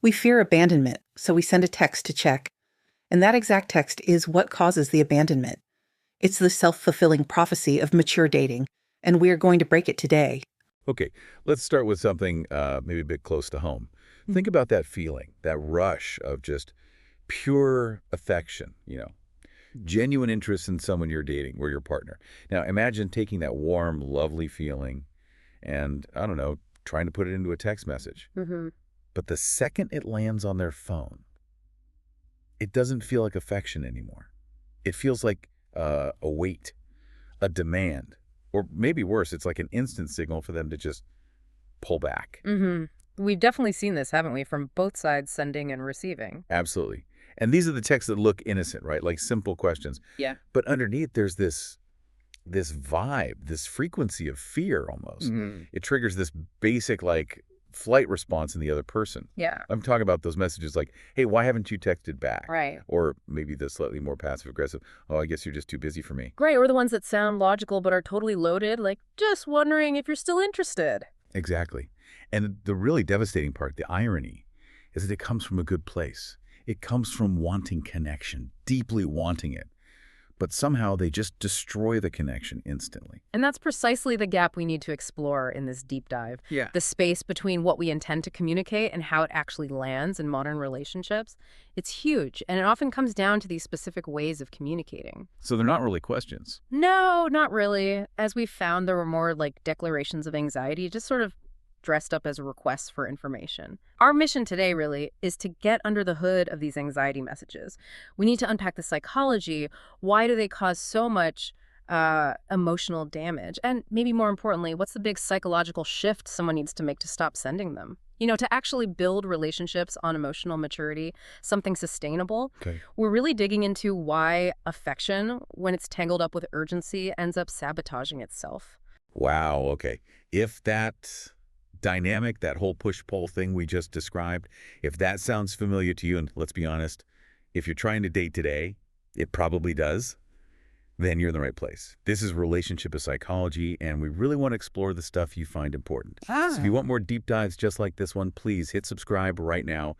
We fear abandonment, so we send a text to check. And that exact text is what causes the abandonment. It's the self-fulfilling prophecy of mature dating, and we're going to break it today. Okay, let's start with something maybe a bit close to home. Think about that feeling, that rush of just pure affection, genuine interest in someone you're dating or your partner. Now, imagine taking that warm, lovely feeling and, I don't know, trying to put it into a text message. Mm-hmm. But the second it lands on their phone, it doesn't feel like affection anymore. It feels like a weight, a demand, or maybe worse, it's like an instant signal for them to just pull back. Mm-hmm. We've definitely seen this, haven't we, from both sides sending and receiving. Absolutely. And these are the texts that look innocent, right? Like simple questions. Yeah. But underneath, there's this vibe, this frequency of fear almost. Mm-hmm. It triggers this basic, like, flight response in the other person. Yeah. I'm talking about those messages like, hey, why haven't you texted back? Right. Or maybe the slightly more passive-aggressive, oh, I guess you're just too busy for me. Great, or the ones that sound logical but are totally loaded, like, just wondering if you're still interested. Exactly. And the really devastating part, the irony, is that it comes from a good place. It comes from wanting connection, deeply wanting it. But somehow they just destroy the connection instantly. And that's precisely the gap we need to explore in this deep dive. Yeah. The space between what we intend to communicate and how it actually lands in modern relationships. It's huge, and it often comes down to these specific ways of communicating. So they're not really questions. No, not really. As we found, there were more like declarations of anxiety, just sort of dressed up as requests for information. Our mission today really is to get under the hood of these anxiety messages. We need to unpack the psychology. Why do they cause so much emotional damage? And maybe more importantly, what's the big psychological shift someone needs to make to stop sending them? To actually build relationships on emotional maturity, something sustainable. Okay. We're really digging into why affection, when it's tangled up with urgency, ends up sabotaging itself. Wow, okay. If that dynamic, that whole push-pull thing we just described, if that sounds familiar to you, and let's be honest, if you're trying to date today, it probably does, then you're in the right place. This is Relationship of Psychology, and we really want to explore the stuff you find important. So if you want more deep dives just like this one, please hit subscribe right now.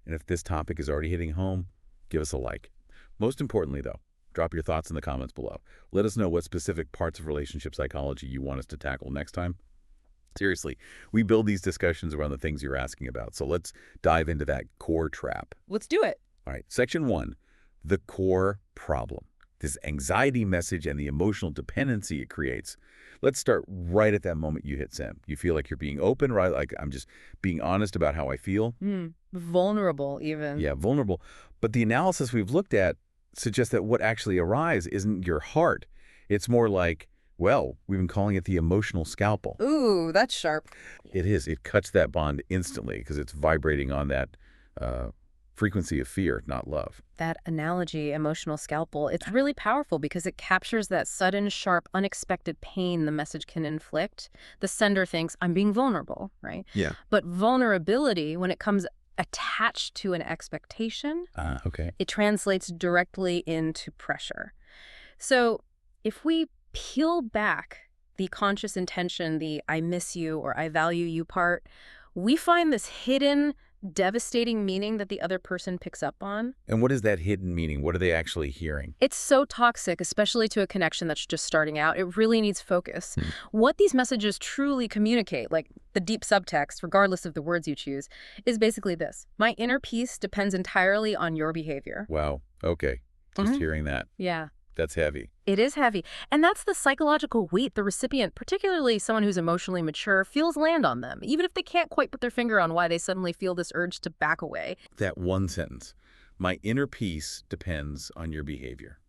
And if this topic is already hitting home, give us a like. Most importantly, though, drop your thoughts in the comments below. Let us know what specific parts of relationship psychology you want us to tackle next time. Seriously, we build these discussions around the things you're asking about. So let's dive into that core trap. Let's do it. All right, section 1, the core problem. This anxiety message and the emotional dependency it creates. Let's start right at that moment you hit send. You feel like you're being open, right? Like I'm just being honest about how I feel. Vulnerable even. Yeah, vulnerable. But the analysis we've looked at suggests that what actually arises isn't your heart. It's more like, well, we've been calling it the emotional scalpel. Ooh, that's sharp. It is. It cuts that bond instantly because it's vibrating on that frequency of fear, not love. That analogy, emotional scalpel, it's really powerful because it captures that sudden, sharp, unexpected pain the message can inflict. The sender thinks, I'm being vulnerable, right? Yeah. But vulnerability, when it comes attached to an expectation, Okay. it translates directly into pressure. So if we peel back the conscious intention, the I miss you or I value you part, we find this hidden, devastating meaning that the other person picks up on. And what is that hidden meaning? What are they actually hearing? It's so toxic, especially to a connection that's just starting out. It really needs focus. What these messages truly communicate, like the deep subtext, regardless of the words you choose, is basically this. My inner peace depends entirely on your behavior. Wow. Okay. Just hearing that. Yeah. That's heavy. It is heavy. And that's the psychological weight the recipient, particularly someone who's emotionally mature, feels land on them, even if they can't quite put their finger on why they suddenly feel this urge to back away. That one sentence, my inner peace depends on your behavior.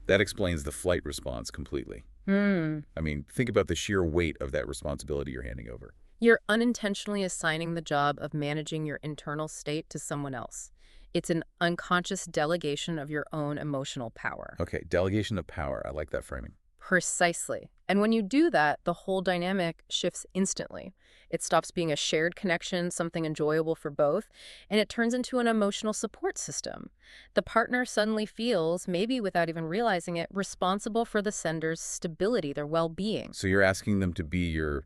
That explains the flight response completely. I mean, think about the sheer weight of that responsibility you're handing over. You're unintentionally assigning the job of managing your internal state to someone else. It's an unconscious delegation of your own emotional power. Okay, delegation of power. I like that framing. Precisely. And when you do that, the whole dynamic shifts instantly. It stops being a shared connection, something enjoyable for both, and it turns into an emotional support system. The partner suddenly feels, maybe without even realizing it, responsible for the sender's stability, their well-being. So you're asking them to be your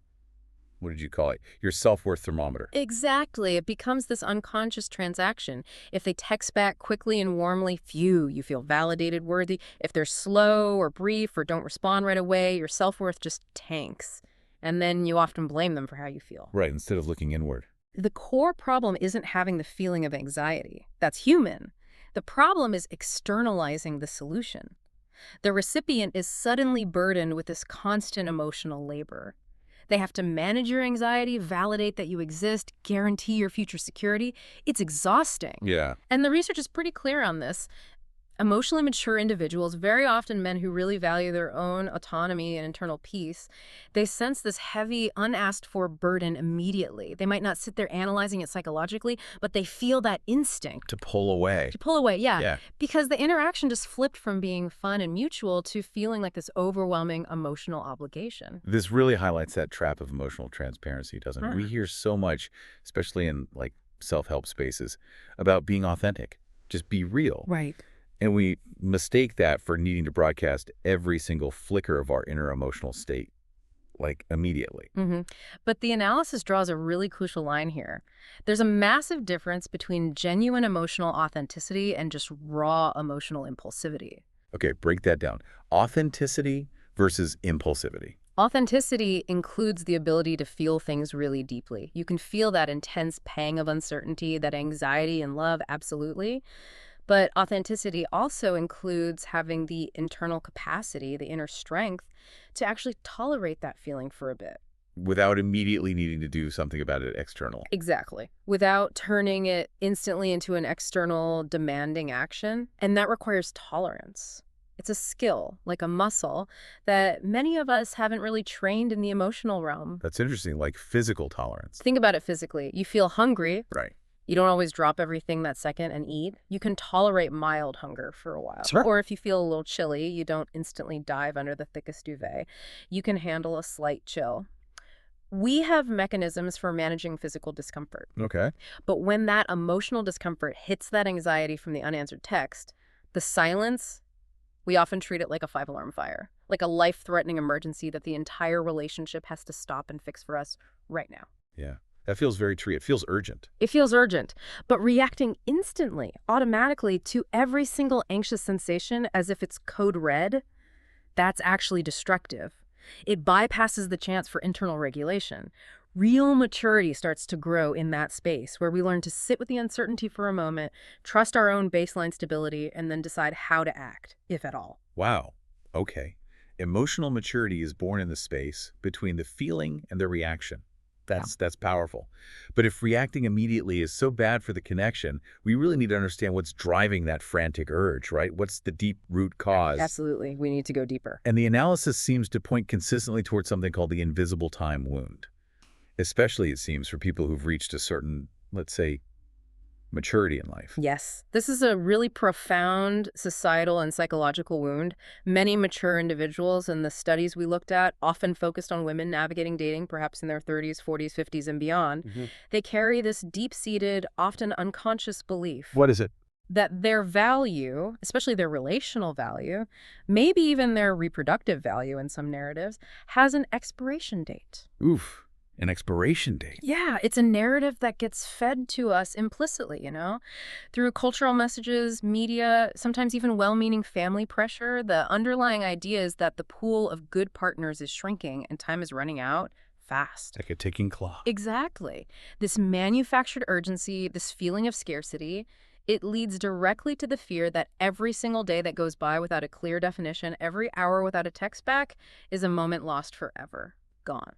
what did you call it? Your self-worth thermometer. Exactly. It becomes this unconscious transaction. If they text back quickly and warmly, phew, you feel validated, worthy. If they're slow or brief or don't respond right away, your self-worth just tanks. And then you often blame them for how you feel. Right, instead of looking inward. The core problem isn't having the feeling of anxiety. That's human. The problem is externalizing the solution. The recipient is suddenly burdened with this constant emotional labor. They have to manage your anxiety, validate that you exist, guarantee your future security. It's exhausting. Yeah. And the research is pretty clear on this. Emotionally mature individuals, very often men who really value their own autonomy and internal peace, they sense this heavy, unasked-for burden immediately. They might not sit there analyzing it psychologically, but they feel that instinct. To pull away. To pull away, yeah. Yeah. Because the interaction just flipped from being fun and mutual to feeling like this overwhelming emotional obligation. This really highlights that trap of emotional transparency, doesn't it? We hear so much, especially in like self-help spaces, about being authentic. Just be real. Right. And we mistake that for needing to broadcast every single flicker of our inner emotional state, like immediately. But the analysis draws a really crucial line here. There's a massive difference between genuine emotional authenticity and just raw emotional impulsivity. Okay, break that down. Authenticity versus impulsivity. Authenticity includes the ability to feel things really deeply. You can feel that intense pang of uncertainty, that anxiety and love, absolutely. But authenticity also includes having the internal capacity, the inner strength, to actually tolerate that feeling for a bit. Without immediately needing to do something about it external. Exactly. Without turning it instantly into an external demanding action. And that requires tolerance. It's a skill, like a muscle, that many of us haven't really trained in the emotional realm. That's interesting, like physical tolerance. Think about it physically. You feel hungry. Right. You don't always drop everything that second and eat. You can tolerate mild hunger for a while. Sure. Or if you feel a little chilly, you don't instantly dive under the thickest duvet. You can handle a slight chill. We have mechanisms for managing physical discomfort. Okay. But when that emotional discomfort hits that anxiety from the unanswered text, the silence, we often treat it like a 5-alarm fire, like a life-threatening emergency that the entire relationship has to stop and fix for us right now. Yeah. That feels very true. It feels urgent. It feels urgent, but reacting instantly, automatically to every single anxious sensation as if it's code red, that's actually destructive. It bypasses the chance for internal regulation. Real maturity starts to grow in that space where we learn to sit with the uncertainty for a moment, trust our own baseline stability, and then decide how to act, if at all. Wow. Okay. Emotional maturity is born in the space between the feeling and the reaction. That's powerful. But if reacting immediately is so bad for the connection, we really need to understand what's driving that frantic urge, right? What's the deep root cause? Absolutely. We need to go deeper. And the analysis seems to point consistently towards something called the invisible time wound. Especially, it seems, for people who've reached a certain, let's say, maturity in life. Yes. This is a really profound societal and psychological wound. Many mature individuals in the studies we looked at often focused on women navigating dating, perhaps in their 30s, 40s, 50s, and beyond. They carry this deep-seated, often unconscious belief. What is it? That their value, especially their relational value, maybe even their reproductive value in some narratives, has an expiration date. Oof. An expiration date. Yeah, it's a narrative that gets fed to us implicitly, through cultural messages, media, sometimes even well-meaning family pressure. The underlying idea is that the pool of good partners is shrinking and time is running out fast. Like a ticking clock. Exactly. This manufactured urgency, this feeling of scarcity, it leads directly to the fear that every single day that goes by without a clear definition, every hour without a text back, is a moment lost forever, gone.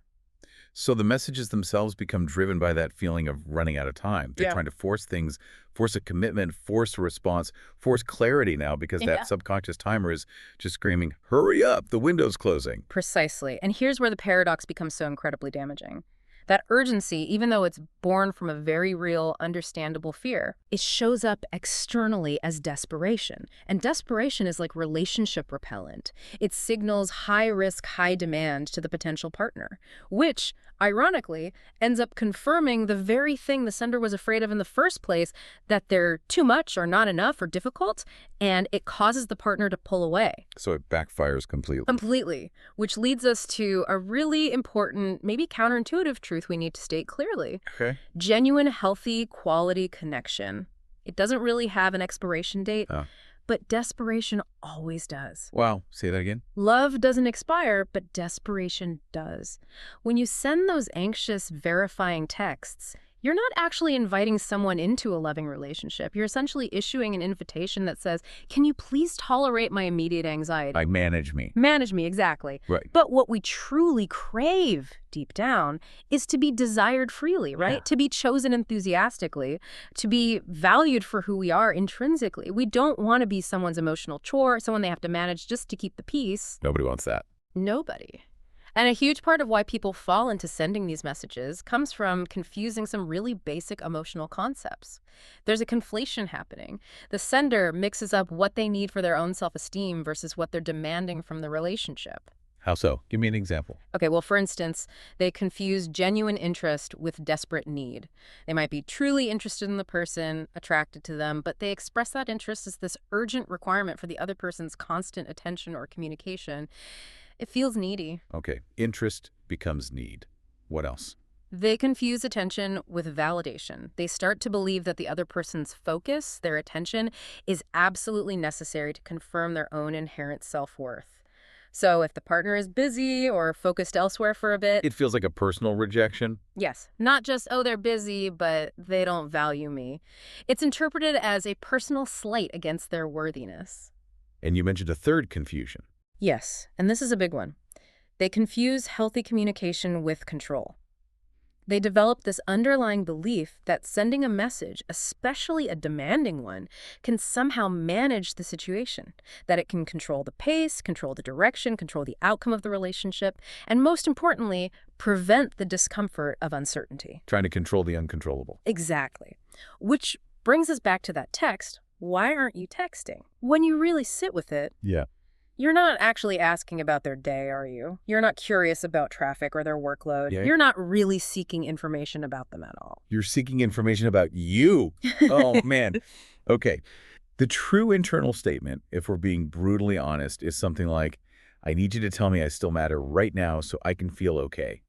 So the messages themselves become driven by that feeling of running out of time. They're trying to force things, force a commitment, force a response, force clarity now because that subconscious timer is just screaming, hurry up, the window's closing. Precisely. And here's where the paradox becomes so incredibly damaging. That urgency, even though it's born from a very real, understandable fear, it shows up externally as desperation. And desperation is like relationship repellent. It signals high risk, high demand to the potential partner, which, ironically, ends up confirming the very thing the sender was afraid of in the first place, that they're too much or not enough or difficult, and it causes the partner to pull away. So it backfires completely. Completely, which leads us to a really important, maybe counterintuitive truth truth we need to state clearly. Okay. Genuine, healthy, quality connection. It doesn't really have an expiration date, Oh. but desperation always does. Wow. Say that again. Love doesn't expire, but desperation does. When you send those anxious, verifying texts, you're not actually inviting someone into a loving relationship. You're essentially issuing an invitation that says, can you please tolerate my immediate anxiety? Like manage me. Manage me, exactly. Right. But what we truly crave deep down is to be desired freely, right? Yeah. To be chosen enthusiastically, to be valued for who we are intrinsically. We don't want to be someone's emotional chore, someone they have to manage just to keep the peace. Nobody wants that. Nobody. And a huge part of why people fall into sending these messages comes from confusing some really basic emotional concepts. There's a conflation happening. The sender mixes up what they need for their own self-esteem versus what they're demanding from the relationship. How so? Give me an example. Okay, well, for instance, they confuse genuine interest with desperate need. They might be truly interested in the person, attracted to them, but they express that interest as this urgent requirement for the other person's constant attention or communication. It feels needy. Okay. Interest becomes need. What else? They confuse attention with validation. They start to believe that the other person's focus, their attention, is absolutely necessary to confirm their own inherent self-worth. So if the partner is busy or focused elsewhere for a bit, It feels like a personal rejection. yes, not just, oh, they're busy, but they don't value me. It's interpreted as a personal slight against their worthiness. And you mentioned a third confusion. Yes, and this is a big one. They confuse healthy communication with control. They develop this underlying belief that sending a message, especially a demanding one, can somehow manage the situation, that it can control the pace, control the direction, control the outcome of the relationship, and most importantly, prevent the discomfort of uncertainty. Trying to control the uncontrollable. Exactly. Which brings us back to that text. Why aren't you texting? When you really sit with it, Yeah. you're not actually asking about their day, are you? You're not curious about traffic or their workload. Yeah. You're not really seeking information about them at all. You're seeking information about you. Oh, man. Okay. The true internal statement, if we're being brutally honest, is something like, I need you to tell me I still matter right now so I can feel okay.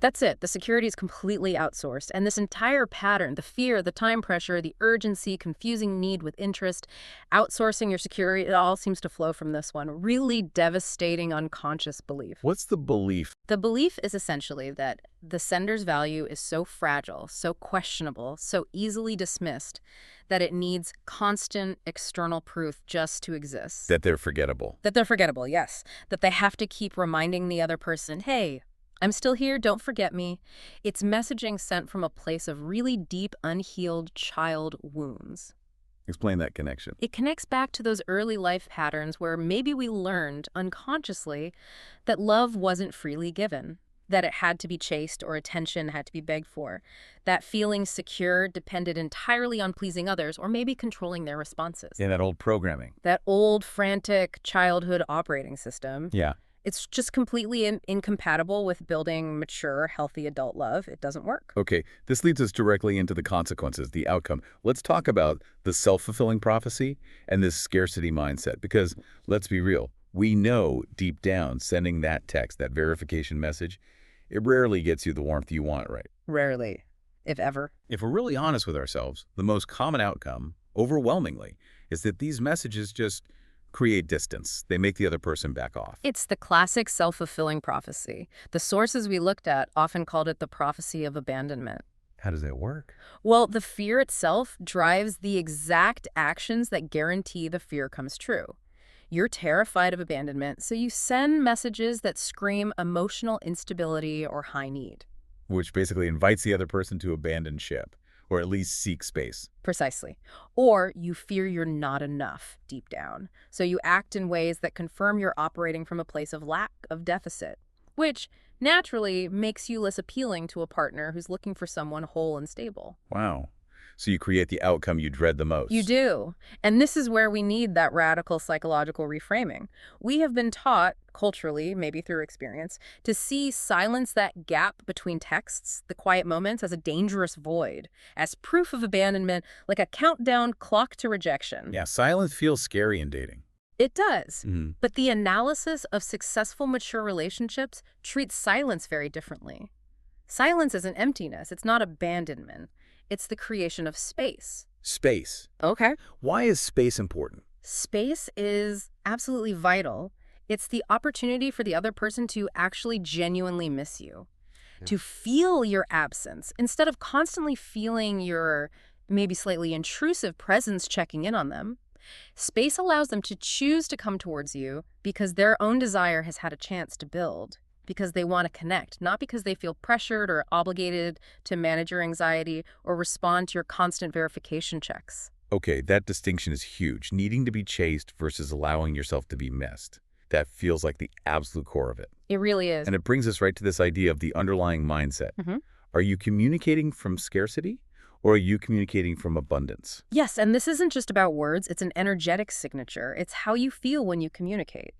That's it. The security is completely outsourced. And this entire pattern, the fear, the time pressure, the urgency, confusing need with interest, outsourcing your security, it all seems to flow from this one. Really devastating unconscious belief. What's the belief? The belief is essentially that the sender's value is so fragile, so questionable, so easily dismissed, that it needs constant external proof just to exist. That they're forgettable. That they're forgettable, yes. That they have to keep reminding the other person, hey, I'm still here, don't forget me. It's messaging sent from a place of really deep, unhealed child wounds. Explain that connection. It connects back to those early life patterns where maybe we learned unconsciously that love wasn't freely given, that it had to be chased or attention had to be begged for, that feeling secure depended entirely on pleasing others or maybe controlling their responses. Yeah, that old programming. That old, frantic childhood operating system. Yeah. It's just completely incompatible with building mature, healthy adult love. It doesn't work. Okay, this leads us directly into the consequences, the outcome. Let's talk about the self-fulfilling prophecy and this scarcity mindset, because let's be real. We know deep down sending that text, that verification message, it rarely gets you the warmth you want, right? Rarely, if ever. If we're really honest with ourselves, the most common outcome, overwhelmingly, is that these messages just create distance. They make the other person back off. It's the classic self-fulfilling prophecy. The sources we looked at often called it the prophecy of abandonment. How does that work? Well, the fear itself drives the exact actions that guarantee the fear comes true. You're terrified of abandonment, so you send messages that scream emotional instability or high need. Which basically invites the other person to abandon ship, or at least seek space. Precisely. Or you fear you're not enough deep down, so you act in ways that confirm you're operating from a place of lack, of deficit, which naturally makes you less appealing to a partner who's looking for someone whole and stable. Wow. So you create the outcome you dread the most. You do. And this is where we need that radical psychological reframing. We have been taught, culturally, maybe through experience, to silence that gap between texts, the quiet moments, as a dangerous void, as proof of abandonment, like a countdown clock to rejection. Yeah, silence feels scary in dating. It does. Mm-hmm. But the analysis of successful, mature relationships treats silence very differently. Silence isn't emptiness. It's not abandonment. It's the creation of space. Space. Okay. Why is space important? Space is absolutely vital. It's the opportunity for the other person to actually genuinely miss you, to feel your absence, instead of constantly feeling your maybe slightly intrusive presence checking in on them. Space allows them to choose to come towards you because their own desire has had a chance to build, because they want to connect, not because they feel pressured or obligated to manage your anxiety or respond to your constant verification checks. Okay, that distinction is huge. Needing to be chased versus allowing yourself to be missed. That feels like the absolute core of it. It really is. And it brings us right to this idea of the underlying mindset. Are you communicating from scarcity or are you communicating from abundance? Yes, and this isn't just about words. It's an energetic signature. It's how you feel when you communicate.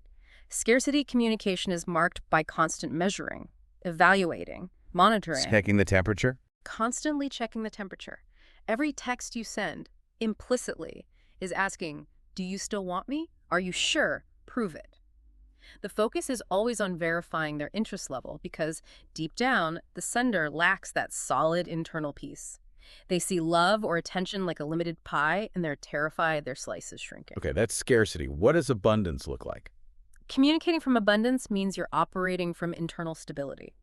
Scarcity communication is marked by constant measuring, evaluating, monitoring. Checking the temperature? Constantly checking the temperature. Every text you send, implicitly, is asking, do you still want me? Are you sure? Prove it. The focus is always on verifying their interest level because, deep down, the sender lacks that solid internal piece. They see love or attention like a limited pie, and they're terrified their slice is shrinking. Okay, that's scarcity. What does abundance look like? Communicating from abundance means you're operating from internal stability.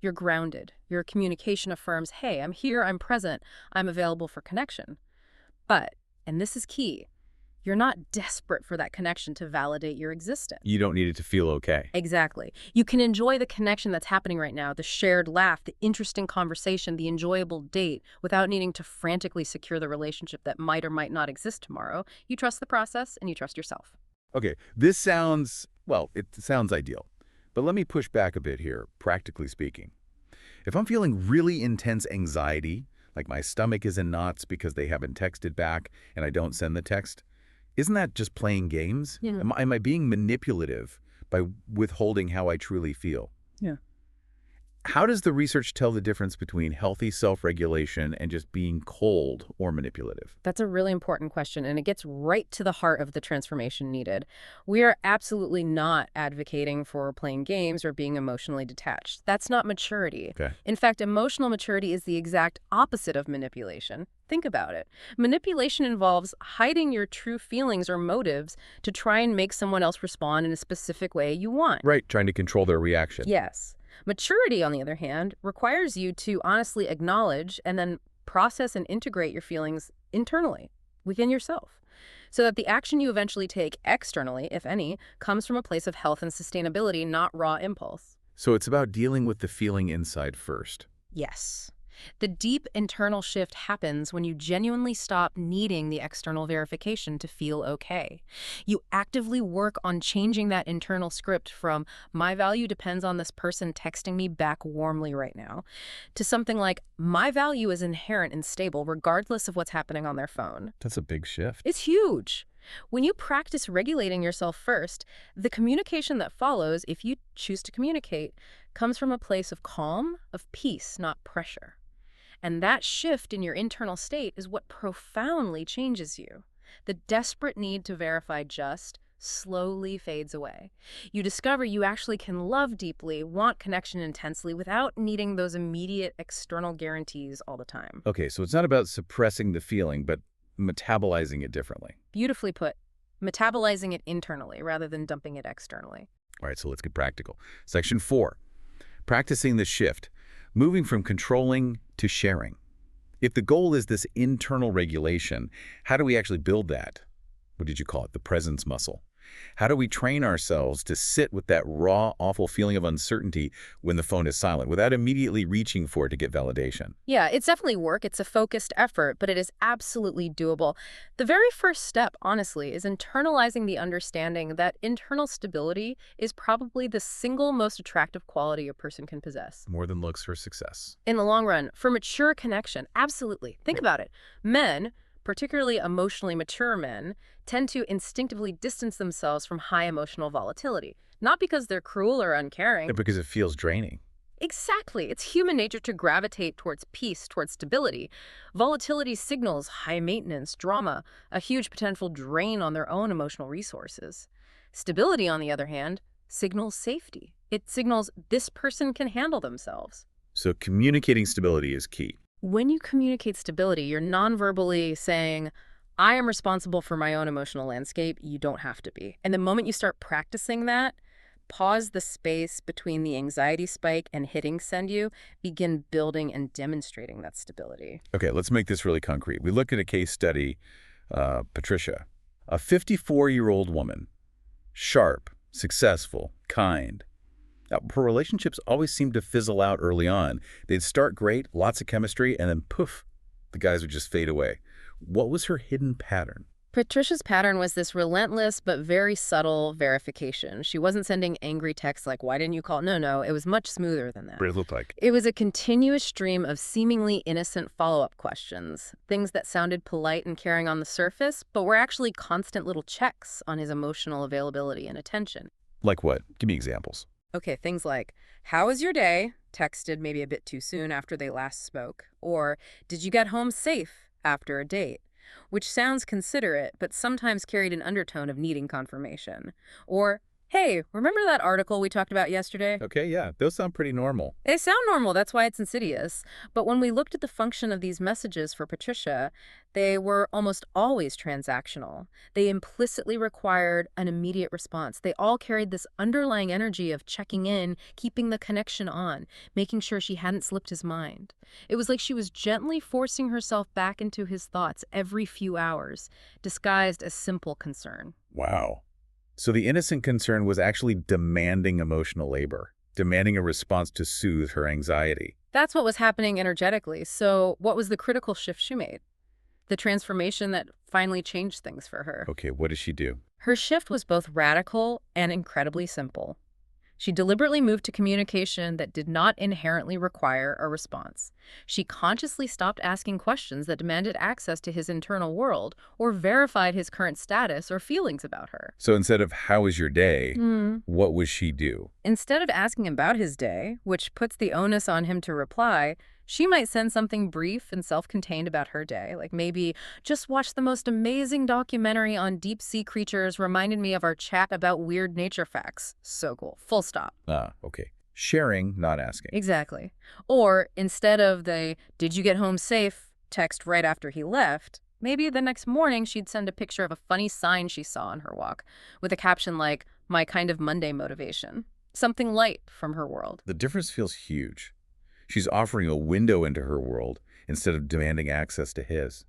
You're grounded. Your communication affirms, hey, I'm here, I'm present, I'm available for connection. But, and this is key, you're not desperate for that connection to validate your existence. You don't need it to feel okay. Exactly. You can enjoy the connection that's happening right now, the shared laugh, the interesting conversation, the enjoyable date, without needing to frantically secure the relationship that might or might not exist tomorrow. You trust the process and you trust yourself. Okay, this sounds, well, it sounds ideal. But let me push back a bit here, practically speaking. If I'm feeling really intense anxiety, like my stomach is in knots because they haven't texted back and I don't send the text, isn't that just playing games? Yeah. Am I being manipulative by withholding how I truly feel? Yeah. How does the research tell the difference between healthy self-regulation and just being cold or manipulative? That's a really important question, and it gets right to the heart of the transformation needed. We are absolutely not advocating for playing games or being emotionally detached. That's not maturity. Okay. In fact, emotional maturity is the exact opposite of manipulation. Think about it. Manipulation involves hiding your true feelings or motives to try and make someone else respond in a specific way you want. Right, trying to control their reaction. Yes. Maturity, on the other hand, requires you to honestly acknowledge and then process and integrate your feelings internally, within yourself, so that the action you eventually take externally, if any, comes from a place of health and sustainability, not raw impulse. So it's about dealing with the feeling inside first. Yes. The deep internal shift happens when you genuinely stop needing the external verification to feel okay. You actively work on changing that internal script from, my value depends on this person texting me back warmly right now, to something like, my value is inherent and stable regardless of what's happening on their phone. That's a big shift. It's huge. When you practice regulating yourself first, the communication that follows, if you choose to communicate, comes from a place of calm, of peace, not pressure. And that shift in your internal state is what profoundly changes you. The desperate need to verify just slowly fades away. You discover you actually can love deeply, want connection intensely, without needing those immediate external guarantees all the time. Okay, so it's not about suppressing the feeling, but metabolizing it differently. Beautifully put. Metabolizing it internally rather than dumping it externally. All right, so let's get practical. Section 4, practicing the shift, moving from controlling to sharing. If the goal is this internal regulation, how do we actually build that? What did you call it? The presence muscle. How do we train ourselves to sit with that raw, awful feeling of uncertainty when the phone is silent without immediately reaching for it to get validation? Yeah, it's definitely work. It's a focused effort, but it is absolutely doable. The very first step, honestly, is internalizing the understanding that internal stability is probably the single most attractive quality a person can possess. More than looks for success. In the long run, for mature connection, absolutely. Think about it. Men, particularly emotionally mature men, tend to instinctively distance themselves from high emotional volatility. Not because they're cruel or uncaring. Because it feels draining. Exactly. It's human nature to gravitate towards peace, towards stability. Volatility signals high maintenance, drama, a huge potential drain on their own emotional resources. Stability, on the other hand, signals safety. It signals this person can handle themselves. So communicating stability is key. When you communicate stability, you're non-verbally saying, I am responsible for my own emotional landscape. You don't have to be. And the moment you start practicing that, pause the space between the anxiety spike and hitting send you, begin building and demonstrating that stability. Okay, let's make this really concrete. We looked at a case study, Patricia, a 54-year-old woman, sharp, successful, kind. Now, her relationships always seemed to fizzle out early on. They'd start great, lots of chemistry, and then poof, the guys would just fade away. What was her hidden pattern? Patricia's pattern was this relentless but very subtle verification. She wasn't sending angry texts like, why didn't you call? No, it was much smoother than that. What did it look like? It was a continuous stream of seemingly innocent follow-up questions, things that sounded polite and caring on the surface, but were actually constant little checks on his emotional availability and attention. Like what? Give me examples. Okay, things like, how was your day? Texted maybe a bit too soon after they last spoke. Or, did you get home safe after a date? Which sounds considerate, but sometimes carried an undertone of needing confirmation. Or, hey, remember that article we talked about yesterday? Okay, yeah, those sound pretty normal. They sound normal, that's why it's insidious. But when we looked at the function of these messages for Patricia, they were almost always transactional. They implicitly required an immediate response. They all carried this underlying energy of checking in, keeping the connection on, making sure she hadn't slipped his mind. It was like she was gently forcing herself back into his thoughts every few hours, disguised as simple concern. Wow. So the innocent concern was actually demanding emotional labor, demanding a response to soothe her anxiety. That's what was happening energetically. So what was the critical shift she made? The transformation that finally changed things for her. Okay, what did she do? Her shift was both radical and incredibly simple. She deliberately moved to communication that did not inherently require a response. She consciously stopped asking questions that demanded access to his internal world or verified his current status or feelings about her. So instead of how was your day, what would she do? Instead of asking about his day, which puts the onus on him to reply, she might send something brief and self-contained about her day, like maybe, just watched the most amazing documentary on deep-sea creatures, reminded me of our chat about weird nature facts. So cool. Full stop. Ah, okay. Sharing, not asking. Exactly. Or instead of the, did you get home safe, text right after he left, maybe the next morning she'd send a picture of a funny sign she saw on her walk, with a caption like, my kind of Monday motivation. Something light from her world. The difference feels huge. She's offering a window into her world instead of demanding access to his.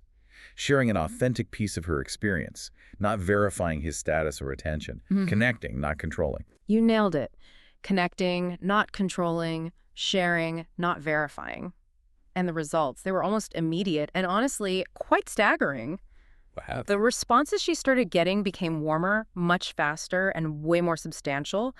Sharing an authentic piece of her experience, not verifying his status or attention. Connecting, not controlling. You nailed it. Connecting, not controlling, sharing, not verifying. And the results, they were almost immediate and honestly quite staggering. Wow. The responses she started getting became warmer, much faster, and way more substantial.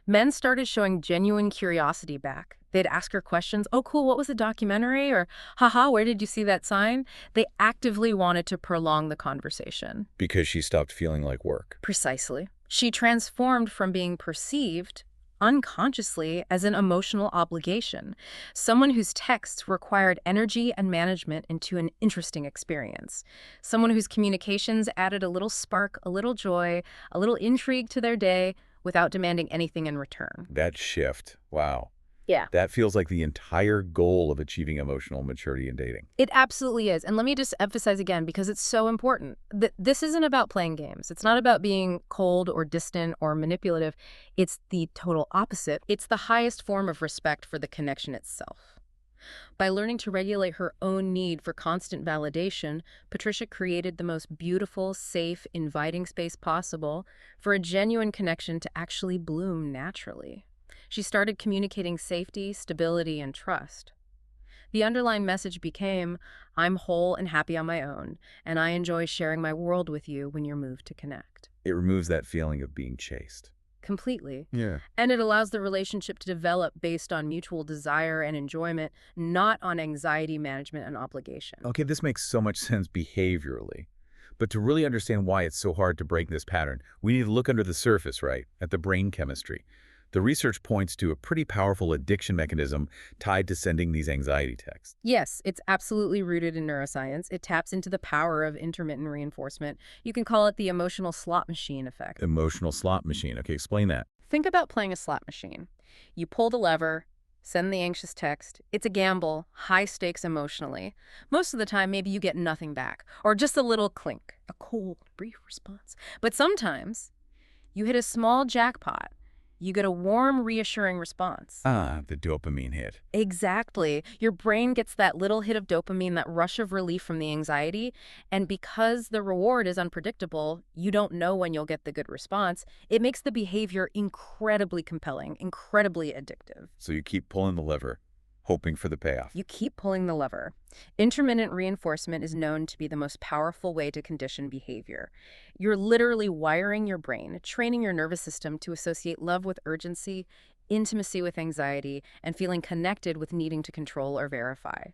Men started showing genuine curiosity back. They'd ask her questions, oh, cool, what was the documentary? Or, haha, where did you see that sign? They actively wanted to prolong the conversation. Because she stopped feeling like work. Precisely. She transformed from being perceived unconsciously as an emotional obligation, someone whose texts required energy and management into an interesting experience, someone whose communications added a little spark, a little joy, a little intrigue to their day without demanding anything in return. That shift, wow. Yeah. That feels like the entire goal of achieving emotional maturity in dating. It absolutely is. And let me just emphasize again, because it's so important, that this isn't about playing games. It's not about being cold or distant or manipulative. It's the total opposite. It's the highest form of respect for the connection itself. By learning to regulate her own need for constant validation, Patricia created the most beautiful, safe, inviting space possible for a genuine connection to actually bloom naturally. She started communicating safety, stability, and trust. The underlying message became, I'm whole and happy on my own, and I enjoy sharing my world with you when you're moved to connect. It removes that feeling of being chased. Completely. Yeah. And it allows the relationship to develop based on mutual desire and enjoyment, not on anxiety management and obligation. Okay, this makes so much sense behaviorally. But to really understand why it's so hard to break this pattern, we need to look under the surface, right, at the brain chemistry. The research points to a pretty powerful addiction mechanism tied to sending these anxiety texts. Yes, it's absolutely rooted in neuroscience. It taps into the power of intermittent reinforcement. You can call it the emotional slot machine effect. Emotional slot machine. Okay, explain that. Think about playing a slot machine. You pull the lever, Send the anxious text. It's a gamble, high stakes emotionally. Most of the time, maybe you get nothing back, or just a little clink, a cold, brief response. But sometimes, you hit a small jackpot. You get a warm, reassuring response. Ah, the dopamine hit. Exactly. Your brain gets that little hit of dopamine, that rush of relief from the anxiety, and because the reward is unpredictable, you don't know when you'll get the good response. It makes the behavior incredibly compelling, incredibly addictive. So you keep pulling the lever, hoping for the payoff. You keep pulling the lever. Intermittent reinforcement is known to be the most powerful way to condition behavior. You're literally wiring your brain, training your nervous system to associate love with urgency, intimacy with anxiety, and feeling connected with needing to control or verify.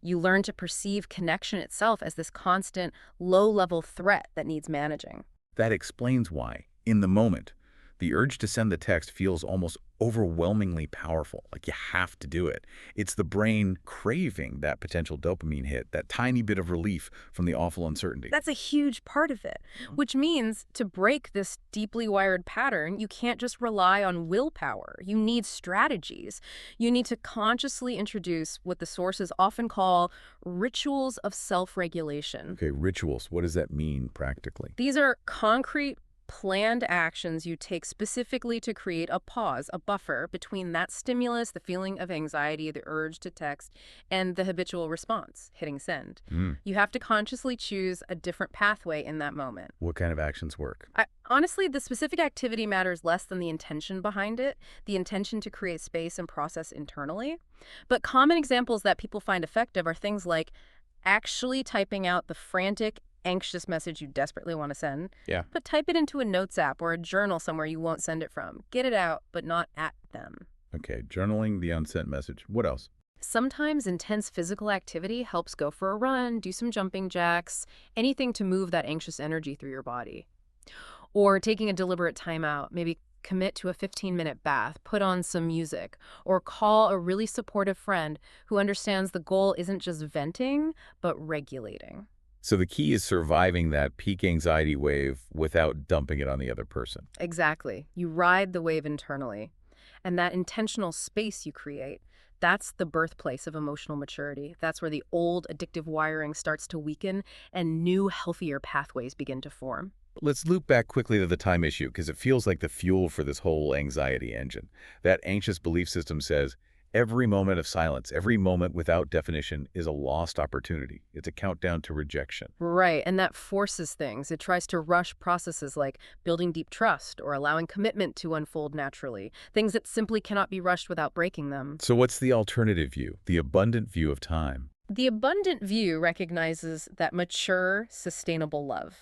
You learn to perceive connection itself as this constant, low-level threat that needs managing. That explains why, in the moment, the urge to send the text feels almost overwhelmingly powerful, like you have to do it. It's the brain craving that potential dopamine hit, that tiny bit of relief from the awful uncertainty. That's a huge part of it, which means to break this deeply wired pattern, you can't just rely on willpower. You need strategies. You need to consciously introduce what the sources often call rituals of self-regulation. Okay, rituals. What does that mean practically? These are concrete, planned actions you take specifically to create a pause, a buffer between that stimulus, the feeling of anxiety, the urge to text, and the habitual response, hitting send. You have to consciously choose a different pathway in that moment. What kind of actions work? Honestly, the specific activity matters less than the intention behind it, the intention to create space and process internally. But common examples that people find effective are things like actually typing out the frantic, anxious message you desperately want to send, but type it into a notes app or a journal somewhere you won't send it from. Get it out, but not at them. Okay, journaling the unsent message. What else? Sometimes intense physical activity helps. Go for a run, do some jumping jacks, anything to move that anxious energy through your body. Or taking a deliberate time out, maybe commit to a 15-minute bath, put on some music, or call a really supportive friend who understands the goal isn't just venting, but regulating. So the key is surviving that peak anxiety wave without dumping it on the other person. Exactly. You ride the wave internally. And that intentional space you create, that's the birthplace of emotional maturity. That's where the old addictive wiring starts to weaken and new, healthier pathways begin to form. Let's loop back quickly to the time issue, because it feels like the fuel for this whole anxiety engine. That anxious belief system says, every moment of silence, every moment without definition is a lost opportunity. It's a countdown to rejection. Right, and that forces things. It tries to rush processes like building deep trust or allowing commitment to unfold naturally, things that simply cannot be rushed without breaking them. So what's the alternative view, the abundant view of time? The abundant view recognizes that mature, sustainable love.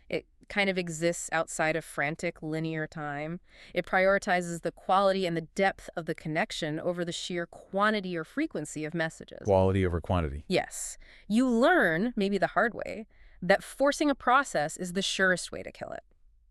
It kind of exists outside of frantic, linear time. It prioritizes the quality and the depth of the connection over the sheer quantity or frequency of messages. Quality over quantity. Yes. You learn, maybe the hard way, that forcing a process is the surest way to kill it.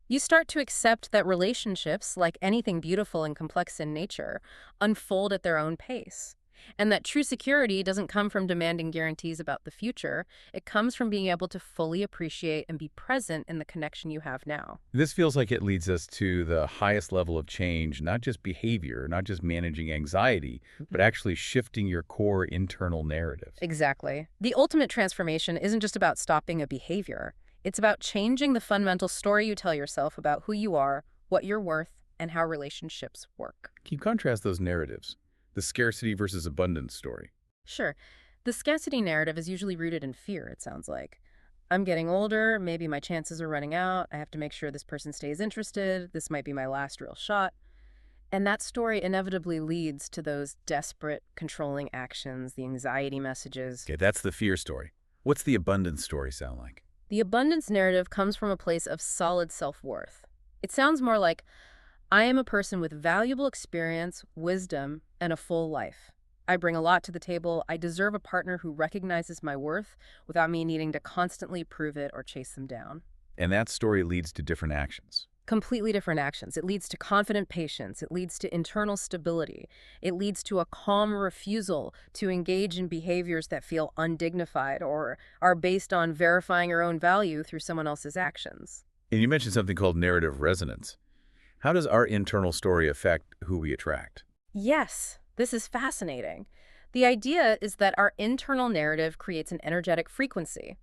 You start to accept that relationships, like anything beautiful and complex in nature, unfold at their own pace. And that true security doesn't come from demanding guarantees about the future. It comes from being able to fully appreciate and be present in the connection you have now. This feels like it leads us to the highest level of change, not just behavior, not just managing anxiety, but actually shifting your core internal narrative. Exactly. The ultimate transformation isn't just about stopping a behavior. It's about changing the fundamental story you tell yourself about who you are, what you're worth, and how relationships work. Can you contrast those narratives? The scarcity versus abundance story. Sure. The scarcity narrative is usually rooted in fear, it sounds like. I'm getting older, maybe my chances are running out, I have to make sure this person stays interested, this might be my last real shot. And that story inevitably leads to those desperate, controlling actions, the anxiety messages. Okay, that's the fear story. What's the abundance story sound like? The abundance narrative comes from a place of solid self-worth. It sounds more like, I am a person with valuable experience, wisdom, and a full life. I bring a lot to the table. I deserve a partner who recognizes my worth without me needing to constantly prove it or chase them down. And that story leads to different actions. Completely different actions. It leads to confident patience. It leads to internal stability. It leads to a calm refusal to engage in behaviors that feel undignified or are based on verifying your own value through someone else's actions. And you mentioned something called narrative resonance. How does our internal story affect who we attract? Yes, This is fascinating. The idea is that our internal narrative creates an energetic frequency,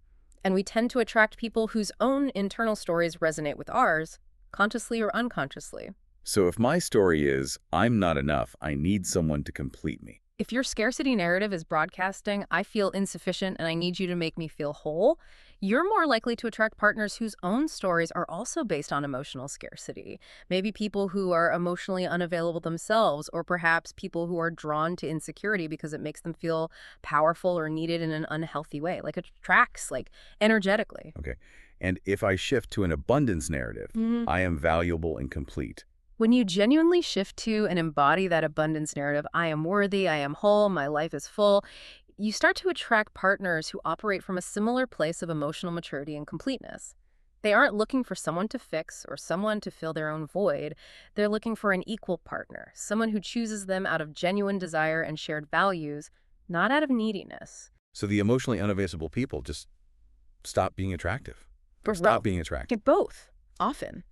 and we tend to attract people whose own internal stories resonate with ours, consciously or unconsciously. So if my story is, I'm not enough, I need someone to complete me. If your scarcity narrative is broadcasting, I feel insufficient and I need you to make me feel whole, you're more likely to attract partners whose own stories are also based on emotional scarcity. Maybe people who are emotionally unavailable themselves, or perhaps people who are drawn to insecurity because it makes them feel powerful or needed in an unhealthy way, like it attracts, like energetically. Okay. And if I shift to an abundance narrative, I am valuable and complete. When you genuinely shift to and embody that abundance narrative, I am worthy, I am whole, my life is full, you start to attract partners who operate from a similar place of emotional maturity and completeness. They aren't looking for someone to fix or someone to fill their own void. They're looking for an equal partner, someone who chooses them out of genuine desire and shared values, not out of neediness. So the emotionally unavailable people just stop being attractive. But Stop being attractive. Get both, often.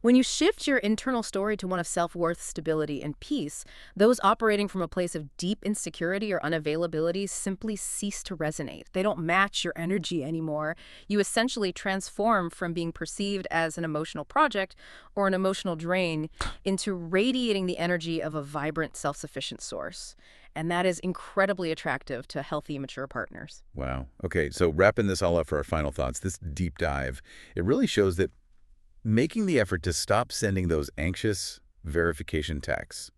When you shift your internal story to one of self-worth, stability, and peace, those operating from a place of deep insecurity or unavailability simply cease to resonate. They don't match your energy anymore. You essentially transform from being perceived as an emotional project or an emotional drain into radiating the energy of a vibrant, self-sufficient source. And that is incredibly attractive to healthy, mature partners. Wow. Okay, so wrapping this all up for our final thoughts, this deep dive, it really shows that making the effort to stop sending those anxious verification texts,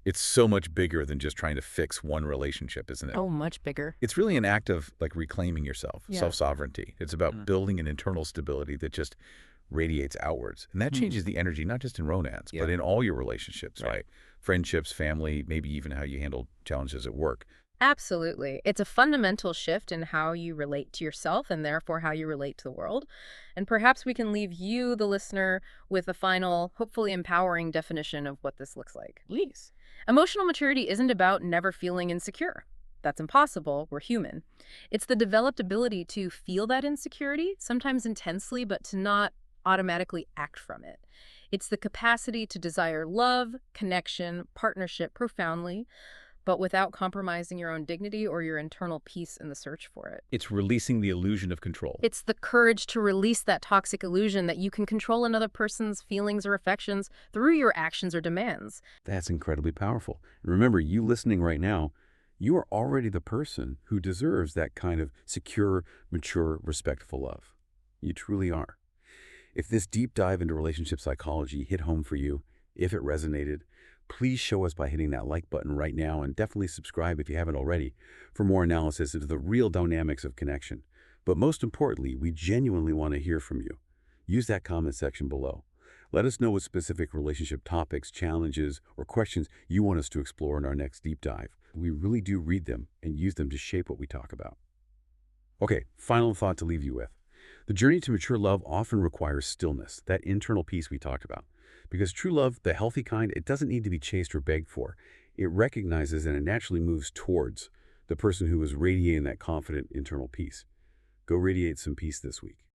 it's so much bigger than just trying to fix one relationship, isn't it? Oh, much bigger. It's really an act of like reclaiming yourself, Yeah. self-sovereignty. It's about building an internal stability that just radiates outwards. And that changes the energy, not just in romance, but in all your relationships, right? Friendships, family, maybe even how you handle challenges at work. Absolutely. It's a fundamental shift in how you relate to yourself and therefore how you relate to the world. And perhaps we can leave you, the listener, with a final, hopefully empowering definition of what this looks like. Please. Emotional maturity isn't about never feeling insecure. That's impossible. We're human. It's the developed ability to feel that insecurity, sometimes intensely, but to not automatically act from it. It's the capacity to desire love, connection, partnership profoundly, but without compromising your own dignity or your internal peace in the search for it. It's releasing the illusion of control. It's the courage to release that toxic illusion that you can control another person's feelings or affections through your actions or demands. That's incredibly powerful. Remember, you listening right now, you are already the person who deserves that kind of secure, mature, respectful love. You truly are. If this deep dive into relationship psychology hit home for you, if it resonated, please show us by hitting that like button right now, and definitely subscribe if you haven't already for more analysis into the real dynamics of connection. But most importantly, we genuinely want to hear from you. Use that comment section below. Let us know what specific relationship topics, challenges, or questions you want us to explore in our next deep dive. We really do read them and use them to shape what we talk about. Okay, final thought to leave you with. The journey to mature love often requires stillness, that internal peace we talked about. Because true love, the healthy kind, it doesn't need to be chased or begged for. It recognizes and it naturally moves towards the person who is radiating that confident internal peace. Go radiate some peace this week.